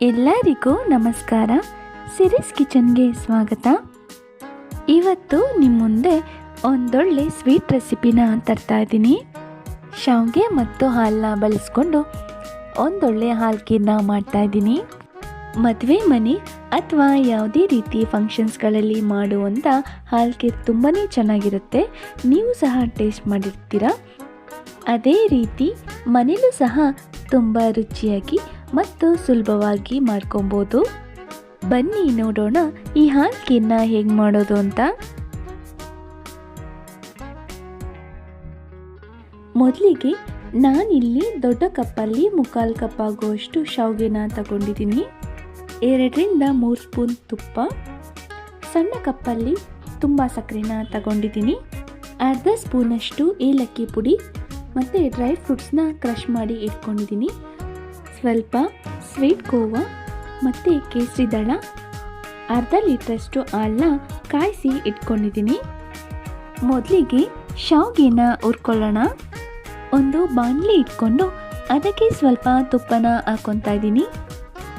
ಎಲ್ಲರಿಗೂ ನಮಸ್ಕಾರ. ಸಿರೀಸ್ ಕಿಚನ್ಗೆ ಸ್ವಾಗತ. ಇವತ್ತು ನಿಮ್ಮ ಮುಂದೆ ಒಂದೊಳ್ಳೆ ಸ್ವೀಟ್ ರೆಸಿಪಿನ ತರ್ತಾ ಇದ್ದೀನಿ. ಶಾವಿಗೆ ಮತ್ತು ಹಾಲನ್ನ ಬಳಸ್ಕೊಂಡು ಒಂದೊಳ್ಳೆ ಹಾಲು ಖೀರ್ನ ಮಾಡ್ತಾ ಇದ್ದೀನಿ. ಮದುವೆ ಮನೆ ಅಥವಾ ಯಾವುದೇ ರೀತಿ ಫಂಕ್ಷನ್ಸ್ಗಳಲ್ಲಿ ಮಾಡುವಂಥ ಹಾಲು ಖೀರ್ ತುಂಬಾ ಚೆನ್ನಾಗಿರುತ್ತೆ. ನೀವು ಸಹ ಟೇಸ್ಟ್ ಮಾಡಿರ್ತೀರ. ಅದೇ ರೀತಿ ಮನೇಲೂ ಸಹ ತುಂಬ ರುಚಿಯಾಗಿ ಮತ್ತು ಸುಲಭವಾಗಿ ಮಾಡ್ಕೊಬೋದು. ಬನ್ನಿ ನೋಡೋಣ ಈ ಹಾಲು ಖೀರ್ನ ಹೇಗೆ ಮಾಡೋದು ಅಂತ. ಮೊದಲಿಗೆ ನಾನಿಲ್ಲಿ ದೊಡ್ಡ ಕಪ್ಪಲ್ಲಿ 3/4 ಕಪ್ ಆಗುವಷ್ಟು ಶಾವಿಗೆನ ತಗೊಂಡಿದ್ದೀನಿ. 2ರಿಂದ 3 ಸ್ಪೂನ್ ತುಪ್ಪ, ಸಣ್ಣ ಕಪ್ಪಲ್ಲಿ ತುಂಬ ಸಕ್ಕರೆನ ತಗೊಂಡಿದ್ದೀನಿ. ಅರ್ಧ ಸ್ಪೂನಷ್ಟು ಏಲಕ್ಕಿ ಪುಡಿ ಮತ್ತು ಡ್ರೈ ಫ್ರೂಟ್ಸ್ನ ಕ್ರಷ್ ಮಾಡಿ ಇಟ್ಕೊಂಡಿದ್ದೀನಿ. ಸ್ವಲ್ಪ ಸ್ವೀಟ್ ಕೋವಾ ಮತ್ತು ಕೇಸರಿ ದಳ, ಅರ್ಧ ಲೀಟ್ರಷ್ಟು ಹಾಲನ್ನ ಕಾಯಿಸಿ ಇಟ್ಕೊಂಡಿದ್ದೀನಿ. ಮೊದಲಿಗೆ ಶಾವಿಗೆನ ಹುರ್ಕೊಳ್ಳೋಣ. ಒಂದು ಬಾಣಲಿ ಇಟ್ಕೊಂಡು ಅದಕ್ಕೆ ಸ್ವಲ್ಪ ತುಪ್ಪನ ಹಾಕ್ಕೊತಾ ಇದ್ದೀನಿ.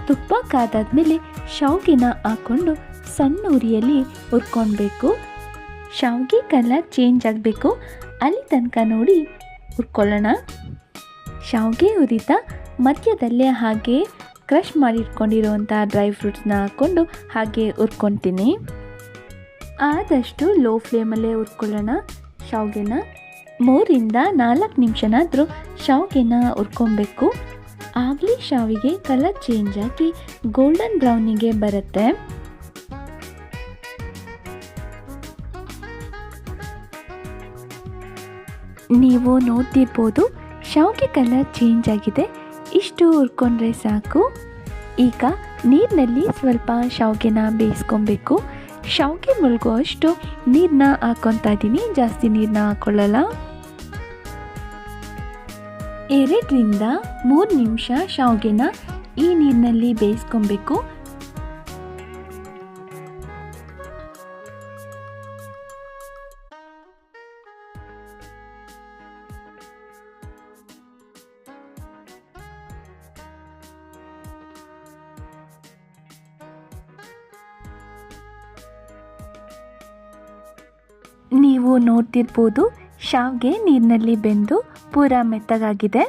ತುಪ್ಪ ಕಾದಾದ್ಮೇಲೆ ಶಾವಿಗೆನ ಹಾಕ್ಕೊಂಡು ಸಣ್ಣ ಉರಿಯಲ್ಲಿ ಹುರ್ಕೊಳ್ಬೇಕು. ಶಾವಿಗೆ ಕಲರ್ ಚೇಂಜ್ ಆಗಬೇಕು, ಅಲ್ಲಿ ತನಕ ನೋಡಿ ಹುರ್ಕೊಳ್ಳೋಣ. ಶಾವಿಗೆ ಹುರಿತಾ ಮಧ್ಯದಲ್ಲೇ ಹಾಗೆ ಕ್ರಷ್ ಮಾಡಿಟ್ಕೊಂಡಿರುವಂಥ ಡ್ರೈ ಫ್ರೂಟ್ಸ್ನ ಹಾಕ್ಕೊಂಡು ಹಾಗೆ ಹುರ್ಕೊತೀನಿ. ಆದಷ್ಟು ಲೋ ಫ್ಲೇಮಲ್ಲೇ ಹುರ್ಕೊಳ್ಳೋಣ. ಶಾವಿಗೆನ 3ರಿಂದ 4 ನಿಮಿಷನಾದರೂ ಶಾವಿಗೆನ ಹುರ್ಕೊಬೇಕು. ಆಗಲೇ ಶಾವಿಗೆ ಕಲರ್ ಚೇಂಜ್ ಆಗಿ ಗೋಲ್ಡನ್ ಬ್ರೌನಿಗೆ ಬರುತ್ತೆ. ನೀವು ನೋಡ್ತಿರ್ಬೋದು, ಶಾವಿಗೆ ಕಲರ್ ಚೇಂಜ್ ಆಗಿದೆ. ಇಷ್ಟು ಹುರ್ಕೊಂಡ್ರೆ ಸಾಕು. ಈಗ ನೀರಿನಲ್ಲಿ ಸ್ವಲ್ಪ ಶಾವಿಗೆನ ಬೇಯಿಸ್ಕೊಬೇಕು. ಶಾವಿಗೆ ಮುಳುಗುವಷ್ಟು ನೀರನ್ನ ಹಾಕ್ಕೊತಾ ಇದ್ದೀನಿ, ಜಾಸ್ತಿ ನೀರನ್ನ ಹಾಕ್ಕೊಳ್ಳಲ್ಲ. 2ರಿಂದ 3 ನಿಮಿಷ ಶಾವಿಗೆನ ಈ ನೀರಿನಲ್ಲಿ ಬೇಯಿಸ್ಕೊಬೇಕು. ನೀವು ನೋಡ್ತಿರ್ಬೋದು, ಶಾವಿಗೆ ನೀರಿನಲ್ಲಿ ಬೆಂದು ಪೂರ ಮೆತ್ತಗಾಗಿದೆ.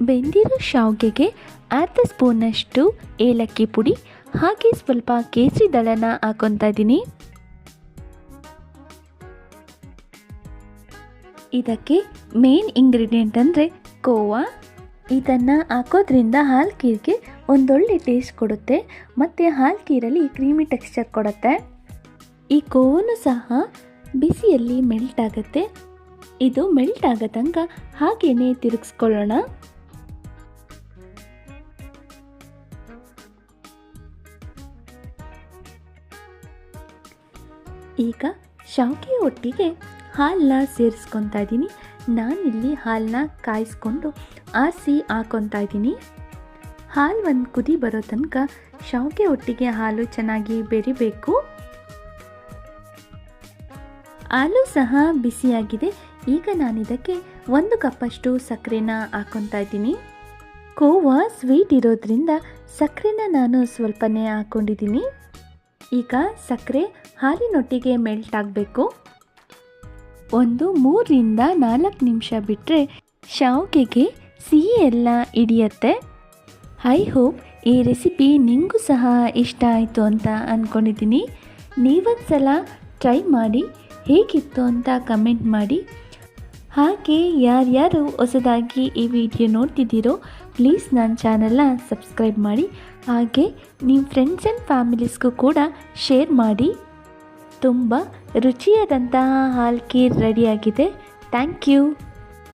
ಬೆಂದಿರೋ ಶಾವಿಗೆಗೆ ಅರ್ಧ ಸ್ಪೂನಷ್ಟು ಏಲಕ್ಕಿ ಪುಡಿ ಹಾಗೆ ಸ್ವಲ್ಪ ಕೇಸರಿ ದಳನ ಹಾಕ್ಕೊತಾ ಇದ್ದೀನಿ. ಇದಕ್ಕೆ ಮೇನ್ ಇಂಗ್ರೀಡಿಯೆಂಟ್ ಅಂದರೆ ಕೋವಾ. ಇದನ್ನು ಹಾಕೋದ್ರಿಂದ ಹಾಲು ಖೀರ್ಗೆ ಒಂದೊಳ್ಳೆ ಟೇಸ್ಟ್ ಕೊಡುತ್ತೆ ಮತ್ತು ಹಾಲು ಖೀರಲ್ಲಿ ಕ್ರೀಮಿ ಟೆಕ್ಸ್ಚರ್ ಕೊಡುತ್ತೆ. ಈ ಕೋವನ್ನು ಸಹ ಬಿಸಿಯಲ್ಲಿ ಮೆಲ್ಟ್ ಆಗುತ್ತೆ. ಇದು ಮೆಲ್ಟ್ ಆಗೋ ತನಕ ಹಾಗೇನೆ ತಿರುಗಿಸ್ಕೊಳ್ಳೋಣ. ಈಗ ಶಾವಿಗೆ ಒಟ್ಟಿಗೆ ಹಾಲನ್ನ ಸೇರಿಸ್ಕೊತಾ ಇದ್ದೀನಿ. ನಾನಿಲ್ಲಿ ಹಾಲನ್ನ ಕಾಯಿಸ್ಕೊಂಡು ಆರಿಸಿ ಹಾಕ್ಕೊತಾ ಇದ್ದೀನಿ. ಹಾಲು ಒಂದು ಕುದಿ ಬರೋ ತನಕ ಶಾವಿಗೆ ಒಟ್ಟಿಗೆ ಹಾಲು ಚೆನ್ನಾಗಿ ಬೆರಿಬೇಕು. ಹಾಲು ಸಹ ಬಿಸಿಯಾಗಿದೆ. ಈಗ ನಾನಿದಕ್ಕೆ 1 ಕಪ್ಪಷ್ಟು ಸಕ್ಕರೆನ ಹಾಕ್ಕೊತಾ ಇದ್ದೀನಿ. ಕೋವಾ ಸ್ವೀಟ್ ಇರೋದ್ರಿಂದ ಸಕ್ಕರೆನ ನಾನು ಸ್ವಲ್ಪನೇ ಹಾಕ್ಕೊಂಡಿದ್ದೀನಿ. ಈಗ ಸಕ್ಕರೆ ಹಾಲಿನೊಟ್ಟಿಗೆ ಮೆಲ್ಟ್ ಆಗಬೇಕು. ಒಂದು 3ರಿಂದ 4 ನಿಮಿಷ ಬಿಟ್ಟರೆ ಶಾವಿಗೆಗೆ ಸಿಹಿ ಎಲ್ಲ ಹಿಡಿಯುತ್ತೆ. ಐ ಹೋಪ್ ಈ ರೆಸಿಪಿ ನಿಮಗೂ ಸಹ ಇಷ್ಟ ಆಯಿತು ಅಂತ ಅಂದ್ಕೊಂಡಿದ್ದೀನಿ. ನೀವೊಂದು ಸಲ ಟ್ರೈ ಮಾಡಿ ಹೇಗಿತ್ತು ಅಂತ ಕಮೆಂಟ್ ಮಾಡಿ. ಹಾಗೆ ಯಾರ್ಯಾರು ಹೊಸದಾಗಿ ಈ ವಿಡಿಯೋ ನೋಡ್ತಿದ್ದೀರೋ ಪ್ಲೀಸ್ ನನ್ನ ಚಾನಲ್ನ ಸಬ್ಸ್ಕ್ರೈಬ್ ಮಾಡಿ. ಹಾಗೆ ನಿಮ್ಮ ಫ್ರೆಂಡ್ಸ್ ಆ್ಯಂಡ್ ಫ್ಯಾಮಿಲೀಸ್ಗೂ ಕೂಡ ಶೇರ್ ಮಾಡಿ. ತುಂಬ ರುಚಿಯಾದಂತಹ ಹಾಲು ಖೀರ್ ರೆಡಿಯಾಗಿದೆ. Thank you.